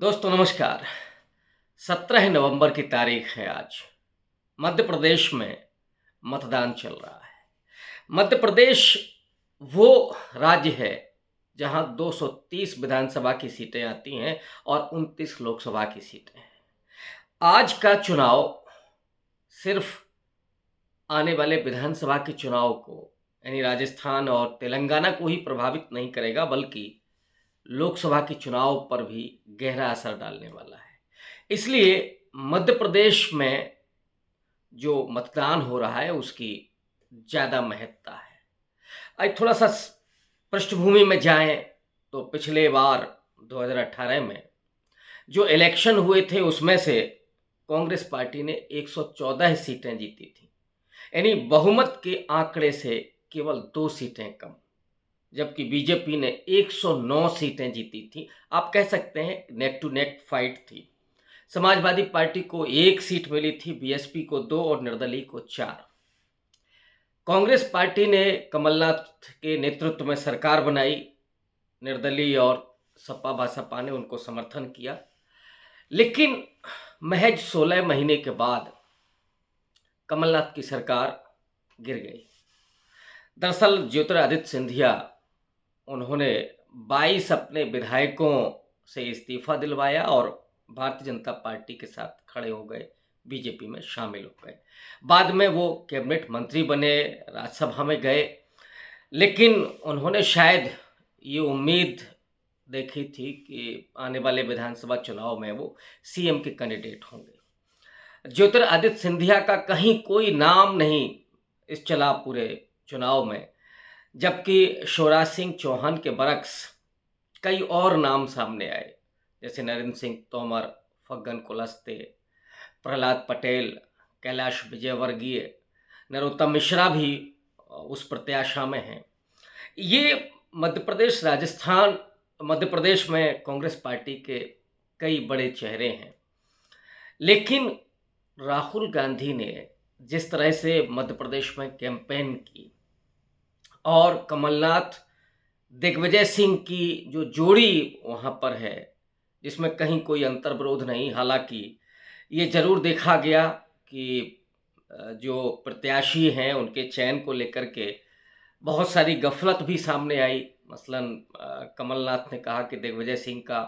दोस्तों नमस्कार। 17 नवंबर की तारीख है आज। मध्य प्रदेश में मतदान चल रहा है। मध्य प्रदेश वो राज्य है जहां 230 विधानसभा की सीटें आती हैं और 29 लोकसभा की सीटें हैं। आज का चुनाव सिर्फ आने वाले विधानसभा के चुनाव को यानी राजस्थान और तेलंगाना को ही प्रभावित नहीं करेगा, बल्कि लोकसभा के चुनाव पर भी गहरा असर डालने वाला है। इसलिए मध्य प्रदेश में जो मतदान हो रहा है उसकी ज़्यादा महत्ता है। आज थोड़ा-सा पृष्ठभूमि में जाएँ तो पिछले बार 2018 में जो इलेक्शन हुए थे उसमें से कांग्रेस पार्टी ने 114 सीटें जीती थी। यानी बहुमत के आंकड़े से केवल 2 सीटें कम। जबकि बीजेपी ने 109 सीटें जीती थी। आप कह सकते हैं नेक टू नेक फाइट थी। समाजवादी पार्टी को 1 सीट मिली थी, बीएसपी को 2 और निर्दलीय को 4। कांग्रेस पार्टी ने कमलनाथ के नेतृत्व में सरकार बनाई। निर्दलीय और सपा बसपा ने उनको समर्थन किया। लेकिन महज 16 महीने के बाद कमलनाथ की सरकार गिर गई। दरअसल ज्योतिरादित्य सिंधिया उन्होंने 22 अपने विधायकों से इस्तीफा दिलवाया और भारतीय जनता पार्टी के साथ खड़े हो गए, बीजेपी में शामिल हो गए। बाद में वो कैबिनेट मंत्री बने, राज्यसभा में गए, लेकिन उन्होंने शायद ये उम्मीद देखी थी कि आने वाले विधानसभा चुनाव में वो सीएम के कैंडिडेट होंगे। ज्योतिरादित्य सिंधिया का कहीं कोई नाम नहीं इस चला पूरे चुनाव में, जबकि शिवराज सिंह चौहान के बरक्स कई और नाम सामने आए, जैसे नरेंद्र सिंह तोमर, फग्गन कुलस्ते, प्रहलाद पटेल, कैलाश विजयवर्गीय, नरोत्तम मिश्रा भी उस प्रत्याशा में हैं। ये मध्य प्रदेश, राजस्थान, मध्य प्रदेश में कांग्रेस पार्टी के कई बड़े चेहरे हैं। लेकिन राहुल गांधी ने जिस तरह से मध्य प्रदेश में कैंपेन की और कमलनाथ दिग्विजय सिंह की जो जोड़ी वहाँ पर है, जिसमें कहीं कोई अंतर्विरोध नहीं। हालाँकि ये ज़रूर देखा गया कि जो प्रत्याशी हैं उनके चयन को लेकर के बहुत सारी गफलत भी सामने आई। मसलन कमलनाथ ने कहा कि दिग्विजय सिंह का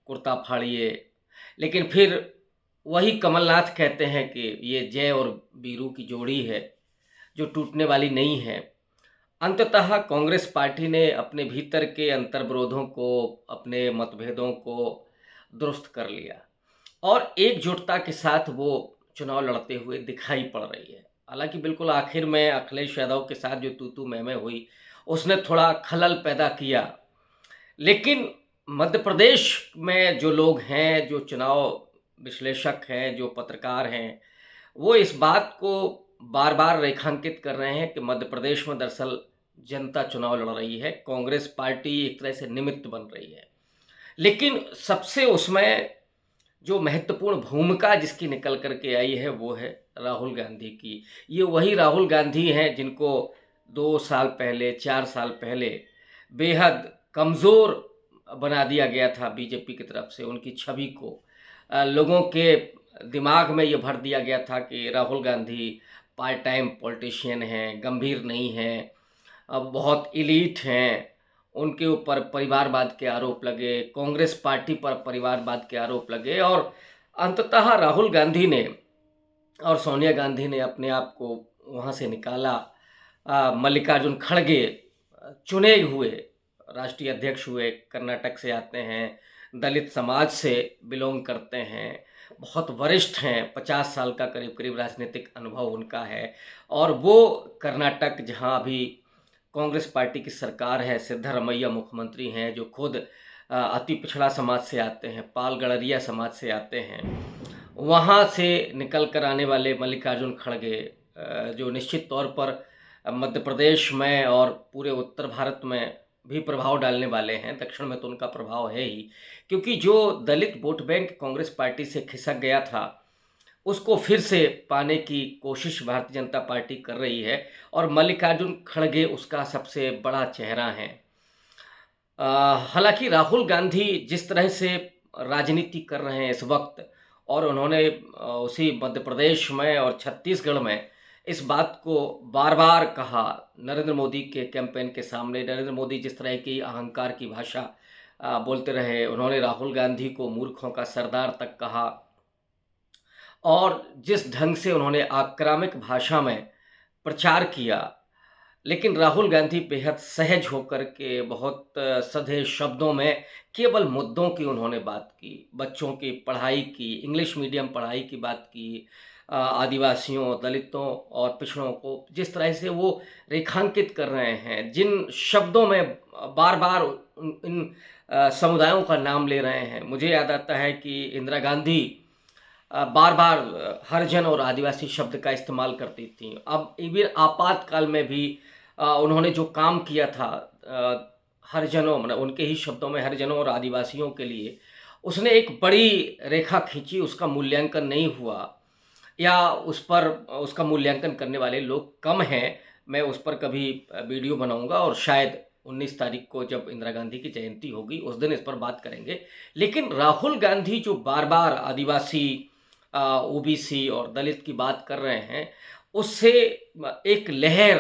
कुर्ता फाड़िए, लेकिन फिर वही कमलनाथ कहते हैं कि ये जय और वीरू की जोड़ी है जो टूटने वाली नहीं है। अंततः कांग्रेस पार्टी ने अपने भीतर के अंतर्विरोधों को, अपने मतभेदों को दुरुस्त कर लिया और एकजुटता के साथ वो चुनाव लड़ते हुए दिखाई पड़ रही है। हालांकि बिल्कुल आखिर में अखिलेश यादव के साथ जो तू-तू मैं-मैं हुई, उसने थोड़ा खलल पैदा किया। लेकिन मध्य प्रदेश में जो लोग हैं, जो चुनाव विश्लेषक हैं, जो पत्रकार हैं, वो इस बात को बार-बार रेखांकित कर रहे हैं कि मध्य प्रदेश में दरअसल जनता चुनाव लड़ रही है, कांग्रेस पार्टी एक तरह से निमित्त बन रही है। लेकिन सबसे उसमें जो महत्वपूर्ण भूमिका जिसकी निकल कर के आई है वो है राहुल गांधी की। ये वही राहुल गांधी हैं जिनको 2 साल पहले, 4 साल पहले बेहद कमज़ोर बना दिया गया था बीजेपी की तरफ से। उनकी छवि को लोगों के दिमाग में ये भर दिया गया था कि Rahul Gandhi part time politician हैं, गंभीर नहीं हैं, अब बहुत एलीट हैं। उनके ऊपर परिवारवाद के आरोप लगे, कांग्रेस पार्टी पर परिवारवाद के आरोप लगे और अंततः राहुल गांधी ने और सोनिया गांधी ने अपने आप को वहाँ से निकाला। मल्लिकार्जुन खड़गे चुने हुए राष्ट्रीय अध्यक्ष हुए, कर्नाटक से आते हैं, दलित समाज से बिलोंग करते हैं, बहुत वरिष्ठ हैं, 50 साल का करीब-करीब राजनीतिक अनुभव उनका है और वो कर्नाटक जहाँ अभी कांग्रेस पार्टी की सरकार है, सिद्धरमैया मुख्यमंत्री हैं, जो खुद अति पिछड़ा समाज से आते हैं, पाल गडरिया समाज से आते हैं। वहाँ से निकल कर आने वाले मल्लिकार्जुन खड़गे जो निश्चित तौर पर मध्य प्रदेश में और पूरे उत्तर भारत में भी प्रभाव डालने वाले हैं। दक्षिण में तो उनका प्रभाव है ही, क्योंकि जो दलित वोट बैंक कांग्रेस पार्टी से खिसक गया था, उसको फिर से पाने की कोशिश भारतीय जनता पार्टी कर रही है और मल्लिकार्जुन खड़गे उसका सबसे बड़ा चेहरा हैं। हालांकि राहुल गांधी जिस तरह से राजनीति कर रहे हैं इस वक्त, और उन्होंने उसी मध्य प्रदेश में और छत्तीसगढ़ में इस बात को बार-बार कहा नरेंद्र मोदी के कैंपेन के सामने। नरेंद्र मोदी जिस तरह की अहंकार की भाषा बोलते रहे, उन्होंने राहुल गांधी को मूर्खों का सरदार तक कहा, और जिस ढंग से उन्होंने आक्रामक भाषा में प्रचार किया, लेकिन राहुल गांधी बेहद सहज होकर के बहुत सधे शब्दों में केवल मुद्दों की उन्होंने बात की, बच्चों की पढ़ाई की, इंग्लिश मीडियम पढ़ाई की बात की, आदिवासियों, दलितों और पिछड़ों को जिस तरह से वो रेखांकित कर रहे हैं, जिन शब्दों में बार-बार इन समुदायों का नाम ले रहे हैं। मुझे याद आता है कि इंदिरा गांधी बार-बार हरिजन और आदिवासी शब्द का इस्तेमाल करती थीं। अब इवन आपातकाल में भी उन्होंने जो काम किया था हरिजनों, मतलब उनके ही शब्दों में, हरिजनों और आदिवासियों के लिए, उसने एक बड़ी रेखा खींची, उसका मूल्यांकन नहीं हुआ, या उस पर उसका मूल्यांकन करने वाले लोग कम हैं। मैं उस पर कभी वीडियो बनाऊँगा, और शायद 19 तारीख को जब इंदिरा गांधी की जयंती होगी उस दिन इस पर बात करेंगे। लेकिन राहुल गांधी जो बार-बार आदिवासी, ओबीसी और दलित की बात कर रहे हैं, उससे एक लहर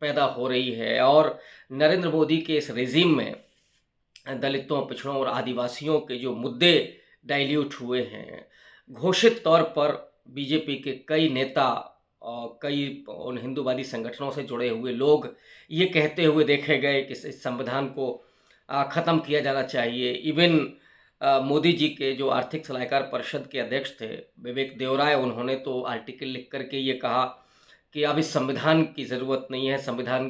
पैदा हो रही है, और नरेंद्र मोदी के इस रेज़िम में दलितों, पिछड़ों और आदिवासियों के जो मुद्दे डाइल्यूट हुए हैं, घोषित तौर पर बीजेपी के कई नेता और कई उन हिंदूवादी संगठनों से जुड़े हुए लोग ये कहते हुए देखे गए कि इस संविधान को ख़त्म किया जाना चाहिए। इवन मोदी जी के जो आर्थिक सलाहकार परिषद के अध्यक्ष थे, विवेक देवराय, उन्होंने तो आर्टिकल लिख कर के ये कहा कि अब इस संविधान की ज़रूरत नहीं है, संविधान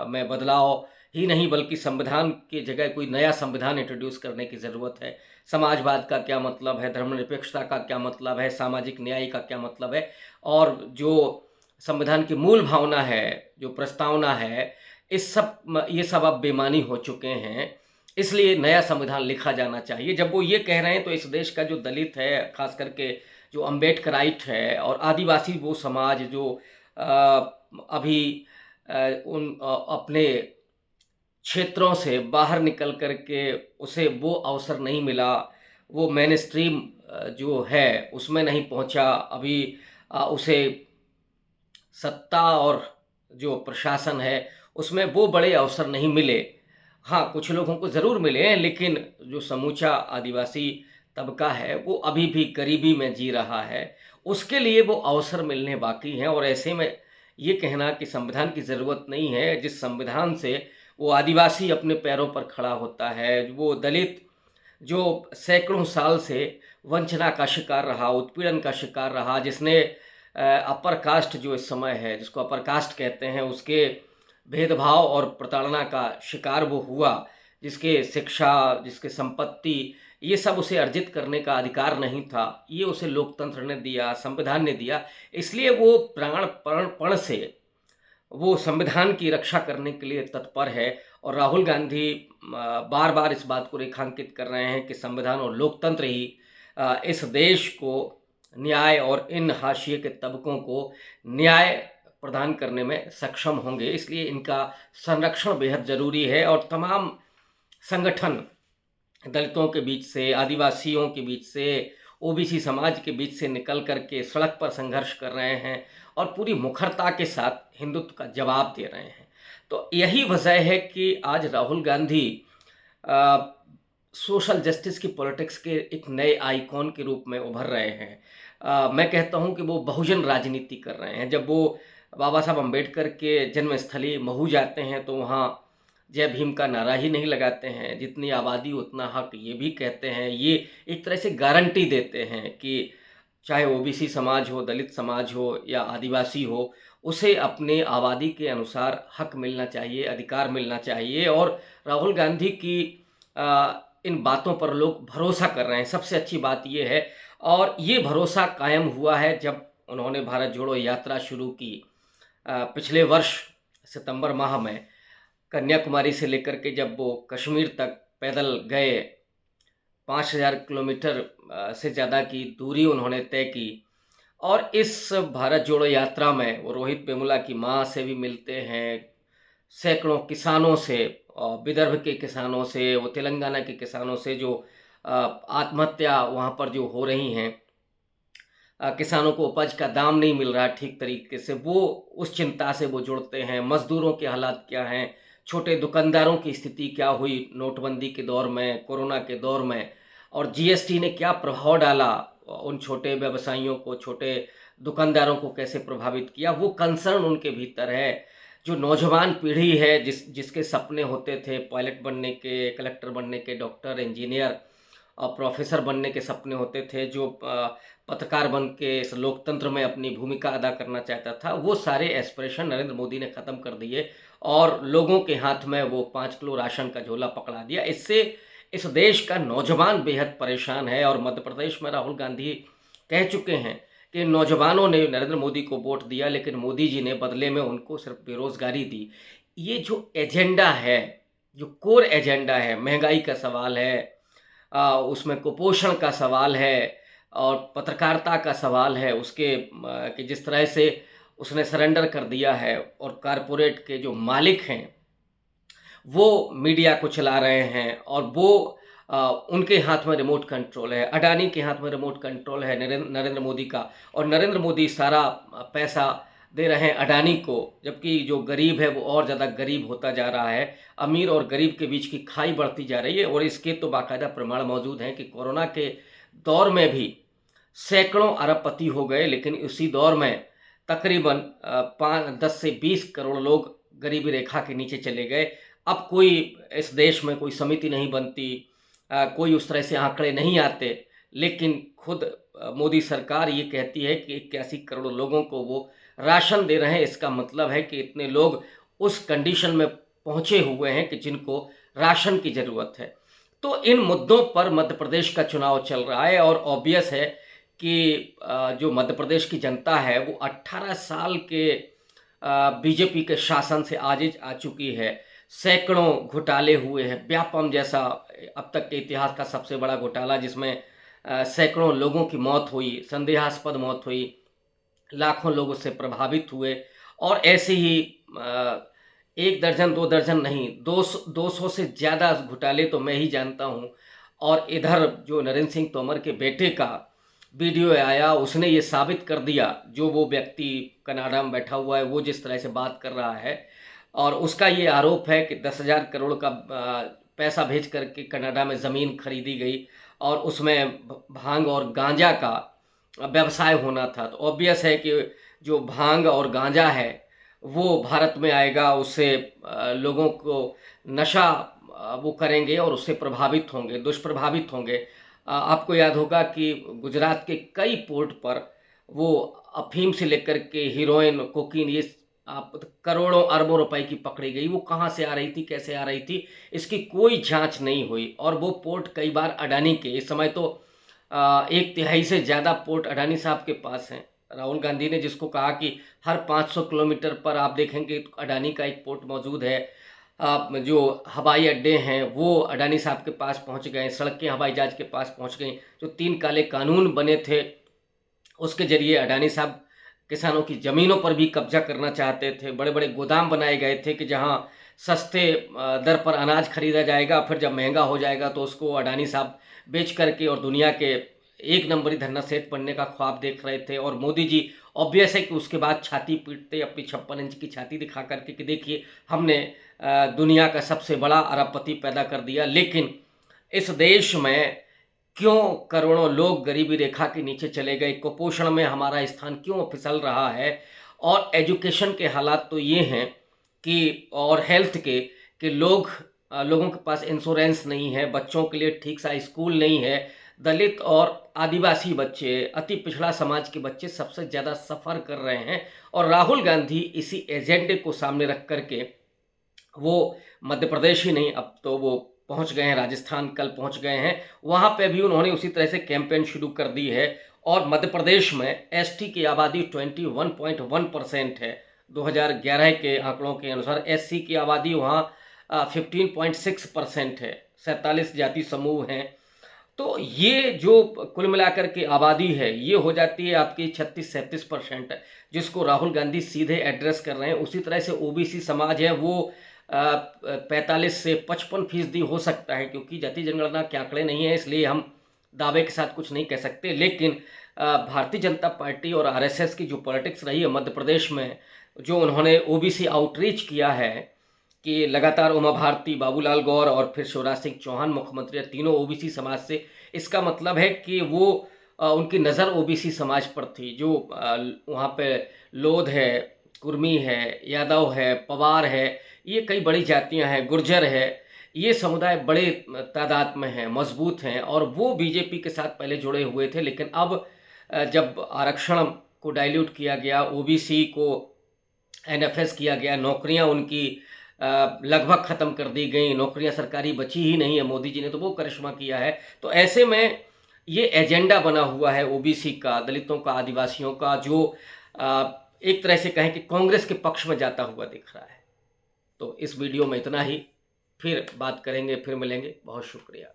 में बदलाव ही नहीं बल्कि संविधान की जगह कोई नया संविधान इंट्रोड्यूस करने की ज़रूरत है। समाजवाद का क्या मतलब है, धर्मनिरपेक्षता का क्या मतलब है, सामाजिक न्याय का क्या मतलब है, और जो संविधान की मूल भावना है, जो प्रस्तावना है, ये सब अब बेमानी हो चुके हैं। इसलिए नया संविधान लिखा जाना चाहिए। जब वो ये कह रहे हैं तो इस देश का जो दलित है, ख़ास करके जो अम्बेडकराइट है, और आदिवासी वो समाज जो अभी अपने क्षेत्रों से बाहर निकल कर के उसे वो अवसर नहीं मिला, वो मेनस्ट्रीम जो है उसमें नहीं पहुंचा, अभी उसे सत्ता और जो प्रशासन है उसमें वो बड़े अवसर नहीं मिले। हाँ, कुछ लोगों को ज़रूर मिले हैं, लेकिन जो समूचा आदिवासी तबका है वो अभी भी गरीबी में जी रहा है, उसके लिए वो अवसर मिलने बाकी हैं। और ऐसे में ये कहना कि संविधान की ज़रूरत नहीं है, जिस संविधान से वो आदिवासी अपने पैरों पर खड़ा होता है, वो दलित जो सैकड़ों साल से वंचना का शिकार रहा, उत्पीड़न का शिकार रहा, जिसने अपर कास्ट जो इस समय है, जिसको अपर कास्ट कहते हैं, उसके भेदभाव और प्रताड़ना का शिकार वो हुआ, जिसके शिक्षा, जिसके संपत्ति, ये सब उसे अर्जित करने का अधिकार नहीं था, ये उसे लोकतंत्र ने दिया, संविधान ने दिया। इसलिए वो प्राणपण से वो संविधान की रक्षा करने के लिए तत्पर है। और राहुल गांधी बार-बार इस बात को रेखांकित कर रहे हैं कि संविधान और लोकतंत्र ही इस देश को न्याय और इन हाशिए के तबकों को न्याय प्रदान करने में सक्षम होंगे। इसलिए इनका संरक्षण बेहद ज़रूरी है, और तमाम संगठन दलितों के बीच से, आदिवासियों के बीच से, ओबीसी समाज के बीच से निकल कर के सड़क पर संघर्ष कर रहे हैं, और पूरी मुखरता के साथ हिंदुत्व का जवाब दे रहे हैं। तो यही वजह है कि आज राहुल गांधी सोशल जस्टिस की पॉलिटिक्स के एक नए आइकॉन के रूप में उभर रहे हैं। मैं कहता हूं कि वो बहुजन राजनीति कर रहे हैं। जब वो बाबा साहब अम्बेडकर के जन्मस्थली महू जाते हैं तो वहाँ जय भीम का नारा ही नहीं लगाते हैं, जितनी आबादी उतना हक, ये भी कहते हैं। ये एक तरह से गारंटी देते हैं कि चाहे ओबीसी समाज हो, दलित समाज हो या आदिवासी हो, उसे अपने आबादी के अनुसार हक मिलना चाहिए, अधिकार मिलना चाहिए। और राहुल गांधी की इन बातों पर लोग भरोसा कर रहे हैं, सबसे अच्छी बात ये है। और ये भरोसा कायम हुआ है जब उन्होंने भारत जोड़ो यात्रा शुरू की पिछले वर्ष सितंबर माह में, कन्याकुमारी से लेकर के जब वो कश्मीर तक पैदल गए, 5000 किलोमीटर से ज़्यादा की दूरी उन्होंने तय की। और इस भारत जोड़ो यात्रा में वो रोहित वेमुला की माँ से भी मिलते हैं, सैकड़ों किसानों से, विदर्भ के किसानों से, वो तेलंगाना के किसानों से जो आत्महत्या वहाँ पर जो हो रही हैं, किसानों को उपज का दाम नहीं मिल रहा ठीक तरीके से, वो उस चिंता से वो जुड़ते हैं। मज़दूरों के हालात क्या हैं, छोटे दुकानदारों की स्थिति क्या हुई नोटबंदी के दौर में, कोरोना के दौर में, और जीएसटी ने क्या प्रभाव डाला उन छोटे व्यवसायियों को, छोटे दुकानदारों को कैसे प्रभावित किया, वो कंसर्न उनके भीतर है। जो नौजवान पीढ़ी है जिसके सपने होते थे पायलट बनने के, कलेक्टर बनने के, डॉक्टर, इंजीनियर और प्रोफेसर बनने के सपने होते थे, जो पत्रकार बन के इस लोकतंत्र में अपनी भूमिका अदा करना चाहता था, वो सारे एस्पिरेशन नरेंद्र मोदी ने ख़त्म कर दिए और लोगों के हाथ में वो 5 किलो राशन का झोला पकड़ा दिया। इससे इस देश का नौजवान बेहद परेशान है और मध्य प्रदेश में राहुल गांधी कह चुके हैं कि नौजवानों ने नरेंद्र मोदी को वोट दिया, लेकिन मोदी जी ने बदले में उनको सिर्फ बेरोजगारी दी। ये जो एजेंडा है, जो कोर एजेंडा है, महंगाई का सवाल है, उसमें कुपोषण का सवाल है और पत्रकारिता का सवाल है, उसके कि जिस तरह से उसने सरेंडर कर दिया है और कारपोरेट के जो मालिक हैं वो मीडिया को चला रहे हैं और वो उनके हाथ में रिमोट कंट्रोल है, अडानी के हाथ में रिमोट कंट्रोल है नरेंद्र मोदी का, और नरेंद्र मोदी सारा पैसा दे रहे हैं अडानी को, जबकि जो गरीब है वो और ज़्यादा गरीब होता जा रहा है। अमीर और गरीब के बीच की खाई बढ़ती जा रही है और इसके तो बाकायदा प्रमाण मौजूद हैं कि कोरोना के दौर में भी सैकड़ों अरबपति हो गए, लेकिन उसी दौर में तकरीबन 10 से 20 करोड़ लोग गरीबी रेखा के नीचे चले गए। अब कोई इस देश में कोई समिति नहीं बनती, कोई उस तरह से आंकड़े नहीं आते, लेकिन खुद मोदी सरकार ये कहती है कि 81 करोड़ लोगों को वो राशन दे रहे हैं। इसका मतलब है कि इतने लोग उस कंडीशन में पहुंचे हुए हैं कि जिनको राशन की ज़रूरत है। तो इन मुद्दों पर मध्य प्रदेश का चुनाव चल रहा है और ऑब्वियस है कि जो मध्य प्रदेश की जनता है वो 18 साल के बीजेपी के शासन से आजिज आ चुकी है। सैकड़ों घोटाले हुए हैं, व्यापम जैसा अब तक के इतिहास का सबसे बड़ा घोटाला जिसमें सैकड़ों लोगों की मौत हुई, संदेहास्पद मौत हुई, लाखों लोग उससे प्रभावित हुए, और ऐसे ही 1 दर्जन 2 दर्जन नहीं, 200 से ज़्यादा घोटाले तो मैं ही जानता हूँ। और इधर जो नरेंद्र सिंह तोमर के बेटे का वीडियो आया, उसने ये साबित कर दिया, जो वो व्यक्ति कनाडा में बैठा हुआ है वो जिस तरह से बात कर रहा है, और उसका ये आरोप है कि 10,000 करोड़ का पैसा भेज करके कनाडा में ज़मीन खरीदी गई और उसमें भांग और गांजा का व्यवसाय होना था। तो ऑब्वियस है कि जो भांग और गांजा है वो भारत में आएगा, उससे लोगों को नशा वो करेंगे और उससे प्रभावित होंगे, दुष्प्रभावित होंगे। आपको याद होगा कि गुजरात के कई पोर्ट पर वो अफीम से लेकर के हीरोइन, कोकीन, ये आप करोड़ों अरबों रुपए की पकड़ी गई। वो कहाँ से आ रही थी, कैसे आ रही थी, इसकी कोई जांच नहीं हुई। और वो पोर्ट कई बार अडानी के, इस समय तो 1/3 से ज़्यादा पोर्ट अडानी साहब के पास हैं। राहुल गांधी ने जिसको कहा कि हर 500 किलोमीटर पर आप देखेंगे तो अडानी का एक पोर्ट मौजूद है। जो हवाई अड्डे हैं वो अडानी साहब के पास पहुंच गए, सड़कें हवाई जहाज के पास पहुंच गई। जो 3 काले कानून बने थे उसके जरिए अडानी साहब किसानों की ज़मीनों पर भी कब्जा करना चाहते थे। बड़े बड़े गोदाम बनाए गए थे कि जहां सस्ते दर पर अनाज खरीदा जाएगा, फिर जब महंगा हो जाएगा तो उसको अडानी साहब बेच करके और दुनिया के एक नंबरी धन्ना सेठ बनने का ख्वाब देख रहे थे। और मोदी जी ऑब्वियस है कि उसके बाद छाती पीटते अपनी 56 इंच की छाती दिखा करके कि देखिए हमने दुनिया का सबसे बड़ा अरबपति पैदा कर दिया। लेकिन इस देश में क्यों करोड़ों लोग गरीबी रेखा के नीचे चले गए, कुपोषण में हमारा स्थान क्यों फिसल रहा है, और एजुकेशन के हालात तो ये हैं कि, और हेल्थ के, कि लोगों के पास इंश्योरेंस नहीं है, बच्चों के लिए ठीक सा स्कूल नहीं है। दलित और आदिवासी बच्चे, अति पिछड़ा समाज के बच्चे सबसे ज़्यादा सफ़र कर रहे हैं। और राहुल गांधी इसी एजेंडे को सामने रख करके वो मध्य प्रदेश ही नहीं, अब तो वो पहुंच गए हैं राजस्थान, कल पहुंच गए हैं, वहां पे भी उन्होंने उसी तरह से कैंपेन शुरू कर दी है। और मध्य प्रदेश में एसटी की आबादी 21.1% है। 2011 के आंकड़ों के अनुसार एससी की आबादी वहाँ 15.6% है। 47 जाति समूह हैं। तो ये जो कुल मिलाकर के आबादी है ये हो जाती है आपकी 36-37%, जिसको राहुल गांधी सीधे एड्रेस कर रहे हैं। उसी तरह से ओबीसी समाज है, वो 45 से 55% हो सकता है, क्योंकि जाति जनगणना के आंकड़े नहीं है, इसलिए हम दावे के साथ कुछ नहीं कह सकते। लेकिन भारतीय जनता पार्टी और आरएसएस की जो पॉलिटिक्स रही है मध्य प्रदेश में, जो उन्होंने ओबीसी आउटरीच किया है कि लगातार उमा भारती, बाबूलाल गौर और फिर शिवराज सिंह चौहान मुख्यमंत्री, तीनों ओबीसी समाज से, इसका मतलब है कि वो उनकी नज़र ओबीसी समाज पर थी। जो वहाँ पे लोध है, कुर्मी है, यादव है, पवार है, ये कई बड़ी जातियां हैं, गुर्जर है, ये समुदाय बड़े तादाद में हैं, मजबूत हैं, और वो बीजेपी के साथ पहले जुड़े हुए थे। लेकिन अब जब आरक्षण को डाइल्यूट किया गया, ओबीसी को एनएफएस किया गया, नौकरियां उनकी लगभग ख़त्म कर दी गई, नौकरियां सरकारी बची ही नहीं है, मोदी जी ने तो वो करिश्मा किया है। तो ऐसे में ये एजेंडा बना हुआ है ओबीसी का, दलितों का, आदिवासियों का, जो एक तरह से कहें कि कांग्रेस के पक्ष में जाता हुआ दिख रहा है। तो इस वीडियो में इतना ही, फिर बात करेंगे, फिर मिलेंगे। बहुत शुक्रिया।